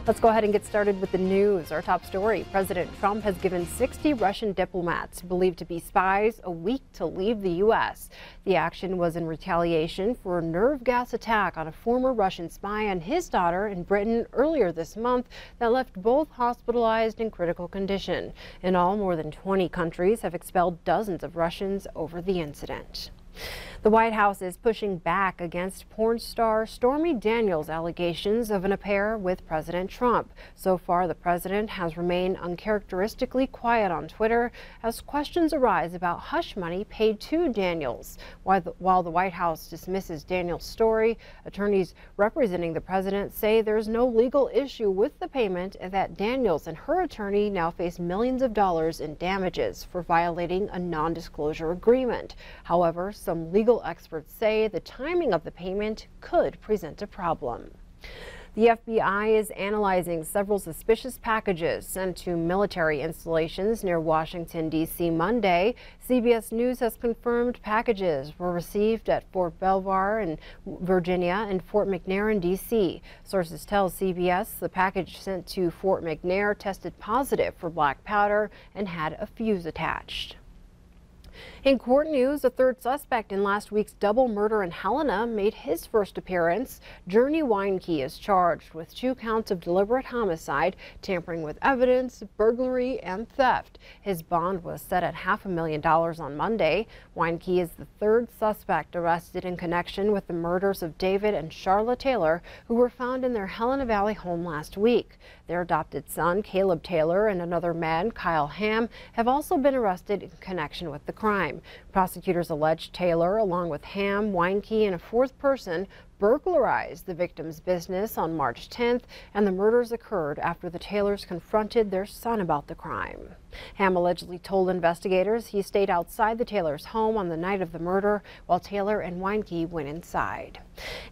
Let's go ahead and get started with the news. Our top story: President Trump has given 60 Russian diplomats believed to be spies a week to leave the U.S. The action was in retaliation for a nerve gas attack on a former Russian spy and his daughter in Britain earlier this month that left both hospitalized in critical condition. In all, more than 20 countries have expelled dozens of Russians over the incident. The White House is pushing back against porn star Stormy Daniels' allegations of an affair with President Trump. So far, the president has remained uncharacteristically quiet on Twitter as questions arise about hush money paid to Daniels. While the White House dismisses Daniels' story, attorneys representing the president say there's no legal issue with the payment and that Daniels and her attorney now face millions of dollars in damages for violating a non-disclosure agreement. However, some legal experts say the timing of the payment could present a problem. The FBI is analyzing several suspicious packages sent to military installations near Washington, D.C. Monday. CBS News has confirmed packages were received at Fort Belvoir in Virginia and Fort McNair in D.C. Sources tell CBS the package sent to Fort McNair tested positive for black powder and had a fuse attached. In court news, a third suspect in last week's double murder in Helena made his first appearance. Journey Weinke is charged with 2 counts of deliberate homicide, tampering with evidence, burglary, and theft. His bond was set at $500,000 on Monday. Weinke is the third suspect arrested in connection with the murders of David and Charlotte Taylor, who were found in their Helena Valley home last week. Their adopted son, Caleb Taylor, and another man, Kyle Ham, have also been arrested in connection with the crime. Prosecutors allege Taylor, along with Ham, Weinke, and a 4th person, burglarized the victim's business on March 10th, and the murders occurred after the Taylors confronted their son about the crime. Ham allegedly told investigators he stayed outside the Taylors' home on the night of the murder, while Taylor and Weinke went inside.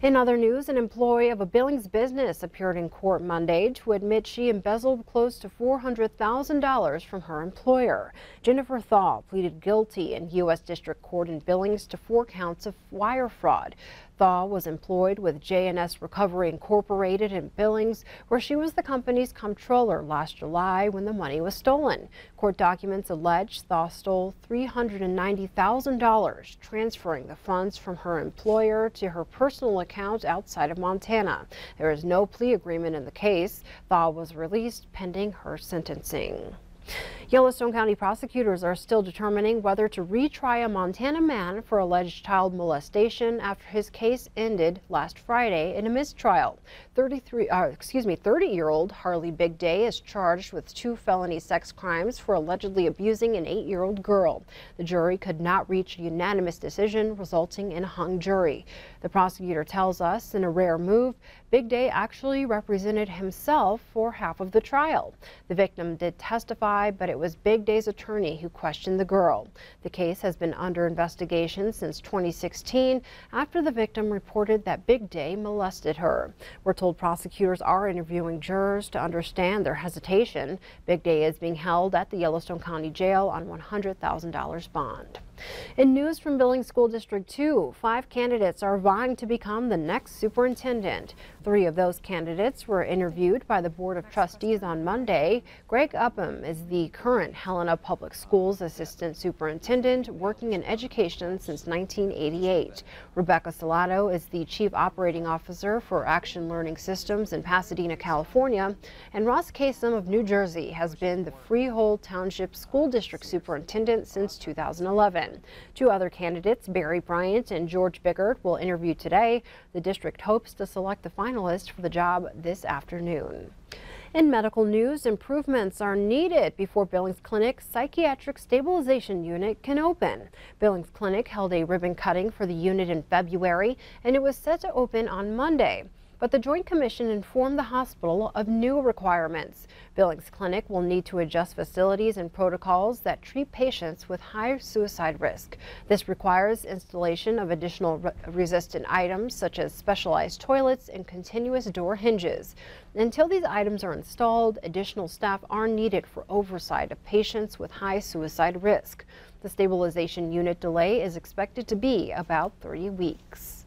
In other news, an employee of a Billings business appeared in court Monday to admit she embezzled close to $400,000 from her employer. Jennifer Thaw pleaded guilty in U.S. District Court in Billings to 4 counts of wire fraud. Thaw was employed with J&S Recovery Incorporated in Billings, where she was the company's comptroller last July when the money was stolen. Court documents allege Thaw stole $390,000, transferring the funds from her employer to her personal account outside of Montana. There is no plea agreement in the case. Thaw was released pending her sentencing. Yellowstone County prosecutors are still determining whether to retry a Montana man for alleged child molestation after his case ended last Friday in a mistrial. 30-year-old Harley Big Day is charged with 2 felony sex crimes for allegedly abusing an 8-year-old girl. The jury could not reach a unanimous decision, resulting in a hung jury. The prosecutor tells us, in a rare move, Big Day actually represented himself for half of the trial. The victim did testify, but it was Big Day's attorney who questioned the girl. The case has been under investigation since 2016 after the victim reported that Big Day molested her. We're told prosecutors are interviewing jurors to understand their hesitation. Big Day is being held at the Yellowstone County Jail on $100,000 bond. In news from Billings School District 2, 5 candidates are vying to become the next superintendent. 3 of those candidates were interviewed by the Board of Trustees on Monday. Greg Upham is the current Helena Public Schools Assistant Superintendent, working in education since 1988. Rebecca Salato is the Chief Operating Officer for Action Learning Systems in Pasadena, California. And Ross Kasem of New Jersey has been the Freehold Township School District Superintendent since 2011. 2 other candidates, Barry Bryant and George Biggert, will interview today. The district hopes to select the finalist for the job this afternoon. In medical news, improvements are needed before Billings Clinic's Psychiatric Stabilization Unit can open. Billings Clinic held a ribbon cutting for the unit in February, and it was set to open on Monday. But the Joint Commission informed the hospital of new requirements. Billings Clinic will need to adjust facilities and protocols that treat patients with high suicide risk. This requires installation of additional resistant items such as specialized toilets and continuous door hinges. Until these items are installed, additional staff are needed for oversight of patients with high suicide risk. The stabilization unit delay is expected to be about 30 weeks.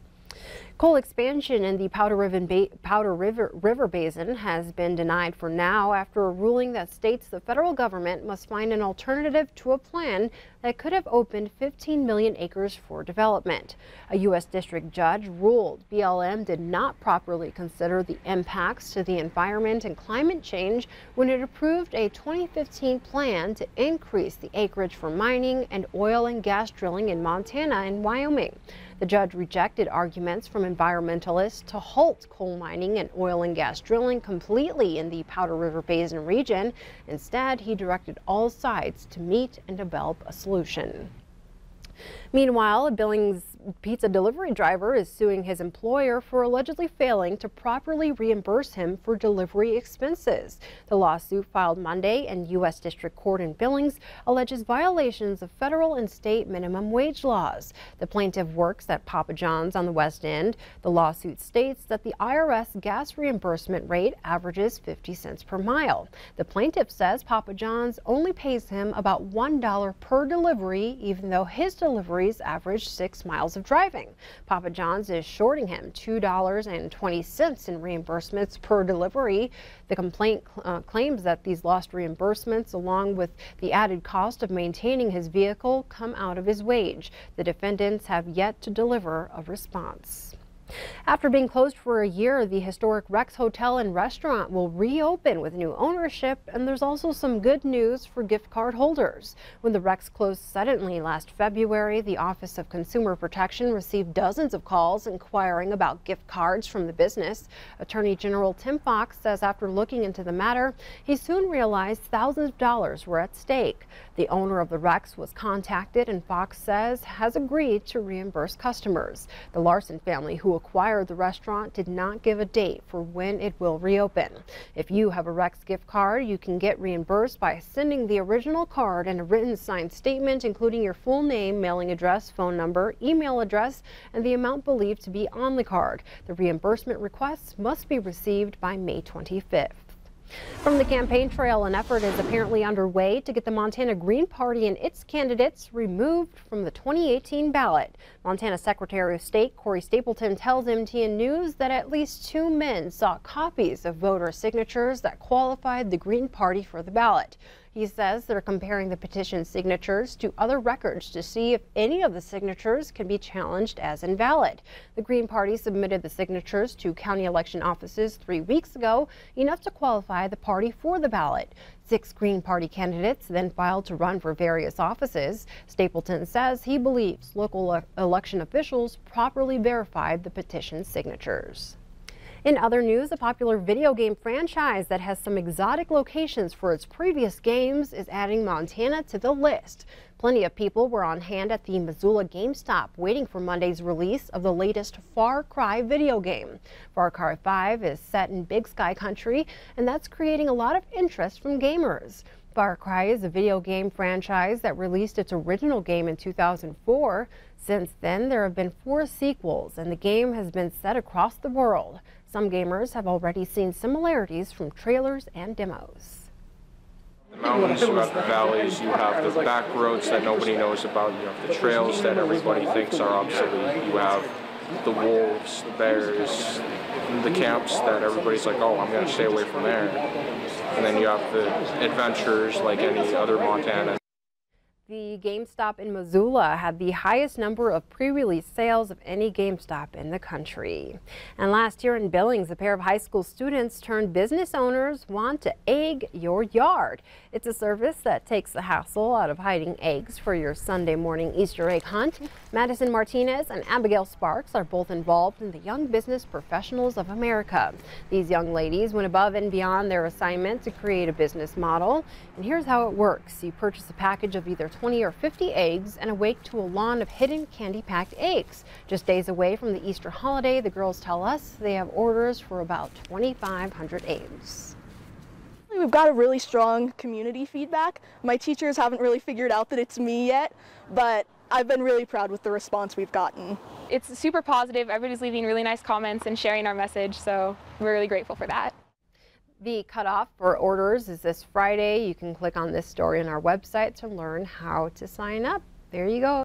Coal expansion in the Powder River Basin has been denied for now after a ruling that states the federal government must find an alternative to a plan that could have opened 15 million acres for development. A U.S. district judge ruled BLM did not properly consider the impacts to the environment and climate change when it approved a 2015 plan to increase the acreage for mining and oil and gas drilling in Montana and Wyoming. The judge rejected arguments from environmentalists to halt coal mining and oil and gas drilling completely in the Powder River Basin region. Instead, he directed all sides to meet and develop a solution. Meanwhile, a Billings pizza delivery driver is suing his employer for allegedly failing to properly reimburse him for delivery expenses. The lawsuit, filed Monday in U.S. District Court in Billings, alleges violations of federal and state minimum wage laws. The plaintiff works at Papa John's on the West End. The lawsuit states that the IRS gas reimbursement rate averages 50 cents per mile. The plaintiff says Papa John's only pays him about $1 per delivery, even though his deliveries average 6 miles of driving. Papa John's is shorting him $2.20 in reimbursements per delivery. The complaint claims that these lost reimbursements, along with the added cost of maintaining his vehicle, come out of his wage. The defendants have yet to deliver a response. After being closed for a year, the historic Rex Hotel and Restaurant will reopen with new ownership, and there's also some good news for gift card holders. When the Rex closed suddenly last February, the Office of Consumer Protection received dozens of calls inquiring about gift cards from the business. Attorney General Tim Fox says after looking into the matter, he soon realized thousands of dollars were at stake. The owner of the Rex was contacted, and Fox says has agreed to reimburse customers. The Larson family, who acquired the restaurant, did not give a date for when it will reopen. If you have a Rex gift card, you can get reimbursed by sending the original card and a written signed statement, including your full name, mailing address, phone number, email address, and the amount believed to be on the card. The reimbursement requests must be received by May 25th. From the campaign trail, an effort is apparently underway to get the Montana Green Party and its candidates removed from the 2018 ballot. Montana Secretary of State Corey Stapleton tells MTN News that at least 2 men sought copies of voter signatures that qualified the Green Party for the ballot. He says they're comparing the petition signatures to other records to see if any of the signatures can be challenged as invalid. The Green Party submitted the signatures to county election offices 3 weeks ago, enough to qualify the party for the ballot. 6 Green Party candidates then filed to run for various offices. Stapleton says he believes local election officials properly verified the petition signatures. In other news, a popular video game franchise that has some exotic locations for its previous games is adding Montana to the list. Plenty of people were on hand at the Missoula GameStop waiting for Monday's release of the latest Far Cry video game. Far Cry 5 is set in Big Sky country, and that's creating a lot of interest from gamers. Far Cry is a video game franchise that released its original game in 2004. Since then, there have been 4 sequels, and the game has been set across the world. Some gamers have already seen similarities from trailers and demos. The mountains, you have the valleys, you have the back roads that nobody knows about, you have the trails that everybody thinks are obsolete, you have the wolves, the bears, the camps that everybody's like, oh, I'm going to stay away from there. And then you have the adventures like any other Montana. The GameStop in Missoula had the highest number of pre-release sales of any GameStop in the country. And last year in Billings, a pair of high school students turned business owners want to egg your yard. It's a service that takes the hassle out of hiding eggs for your Sunday morning Easter egg hunt. Madison Martinez and Abigail Sparks are both involved in the Young Business Professionals of America. These young ladies went above and beyond their assignment to create a business model. And here's how it works. You purchase a package of either 20 or 50 eggs and awake to a lawn of hidden candy-packed eggs. Just days away from the Easter holiday, the girls tell us they have orders for about 2,500 eggs. We've got a really strong community feedback. My teachers haven't really figured out that it's me yet, but I've been really proud with the response we've gotten. It's super positive. Everybody's leaving really nice comments and sharing our message, so we're really grateful for that. The cutoff for orders is this Friday. You can click on this story on our website to learn how to sign up. There you go.